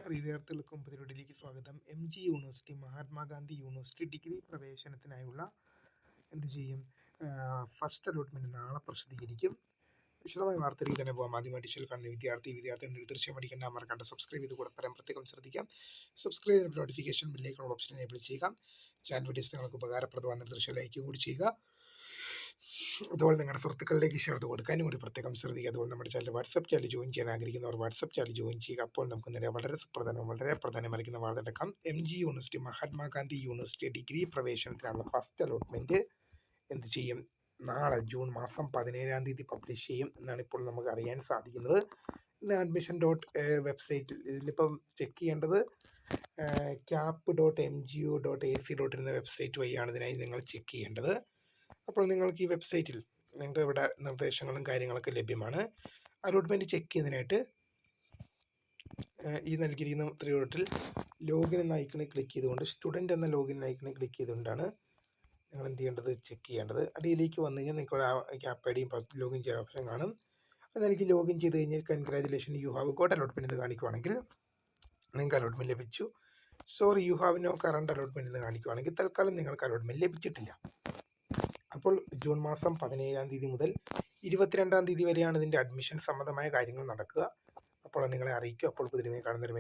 വിദ്യാർത്ഥികൾക്കും പുതിയൊടിലേക്ക് സ്വാഗതം. MG university, Mahatma Gandhi university degree പ്രവേശനത്തിനായുള്ള ഫസ്റ്റ് അലോട്ട്മെന്റ് നാളെ പ്രസിദ്ധീകരിക്കും. വിശദമായ വാർത്തയിലേക്ക് തന്നെ പോകാം. ആദ്യമായിട്ട് ചാനൽ കാണുന്ന വിദ്യാർത്ഥികൾ തീർച്ചയായും പഠിക്കേണ്ട മറക്കാണ്ട് സബ്സ്ക്രൈബ് ചെയ്ത് കൂടെ പ്രത്യേകം ശ്രദ്ധിക്കാം. സബ്സ്ക്രൈബ് ചെയ്ത നോട്ടിഫിക്കേഷൻ ബെല്ലിലേക്കുള്ള ഓപ്ഷൻ എനേബിൾ ചെയ്യുക. ചാനൽ വീഡിയോസ് നിങ്ങൾക്ക് ഉപകാരപ്രദമാകുന്ന തീർച്ചയായും ലൈക്ക് കൂടി ചെയ്യുക. അതുപോലെ നിങ്ങളുടെ സുഹൃത്തുക്കളിലേക്ക് ഷെയർ ചെയ്ത് കൊടുക്കാനും കൂടി പ്രത്യേകം ശ്രദ്ധിക്കുക. അതുപോലെ നമ്മുടെ ചാനൽ വാട്സപ്പ് ചാനൽ ജോയിൻ ചെയ്യാൻ ആഗ്രഹിക്കുന്നവർ വാട്സപ്പ് ചാനൽ ജോയിൻ ചെയ്യുക. അപ്പോൾ നമുക്ക് നേരെ വളരെ പ്രധാനമായിരിക്കുന്ന വാർത്ത എടുക്കാം. MG university, Mahatma Gandhi university degree പ്രവേശനത്തിനുള്ള ഫസ്റ്റ് അലോട്ട്മെന്റ് നാളെ ജൂൺ മാസം 17 പബ്ലിഷ് ചെയ്യും എന്നാണ് ഇപ്പോൾ നമുക്ക് അറിയാൻ സാധിക്കുന്നത്. ഇന്ന് admission.വെബ്സൈറ്റിൽ ഇതിലിപ്പം ചെക്ക് ചെയ്യേണ്ടത് cap.mgu.ac.in എന്ന വെബ്സൈറ്റ് വഴിയാണ് ഇതിനായി നിങ്ങൾ ചെക്ക് ചെയ്യേണ്ടത്. അപ്പോൾ നിങ്ങൾക്ക് ഈ വെബ്സൈറ്റിൽ നിങ്ങൾക്ക് ഇവിടെ നിർദ്ദേശങ്ങളും കാര്യങ്ങളൊക്കെ ലഭ്യമാണ്. അലോട്ട്മെന്റ് ചെക്ക് ചെയ്യുന്നതിനായിട്ട് ഈ നൽകിയിരിക്കുന്ന ത്രിഡോട്ടിൽ ലോഗിൻ എന്ന ഐക്കണിൽ ക്ലിക്ക് ചെയ്തുകൊണ്ട് സ്റ്റുഡൻറ് എന്ന ലോഗിൻ ഐക്കണിൽ ക്ലിക്ക് ചെയ്തുകൊണ്ടാണ് നിങ്ങൾ എന്ത് ചെയ്യേണ്ടത്, ചെക്ക് ചെയ്യേണ്ടത്. അടിയിലേക്ക് വന്നു കഴിഞ്ഞാൽ നിങ്ങൾക്ക് ക്യാപ് ഐ ഡിയും ലോഗിൻ ചെയ്യാൻ ഓപ്ഷൻ കാണും. അതിലേക്ക് ലോഗിൻ ചെയ്ത് കഴിഞ്ഞാൽ congratulation you have got allotment എന്ന് കാണിക്കുവാണെങ്കിൽ നിങ്ങൾക്ക് അലോട്ട്മെന്റ് ലഭിച്ചു. Sorry you have no current allotment എന്ന് കാണിക്കുവാണെങ്കിൽ തൽക്കാലം നിങ്ങൾക്ക് അലോട്ട്മെന്റ് ലഭിച്ചിട്ടില്ല. അപ്പോൾ ജൂൺ മാസം 17 മുതൽ 22 വരെയാണ് ഇതിൻ്റെ അഡ്മിഷൻ സംബന്ധമായ കാര്യങ്ങൾ നടക്കുക. അപ്പോൾ നിങ്ങളെ അറിയിക്കും. അപ്പോൾ പുതിയ കാണുന്നൊരു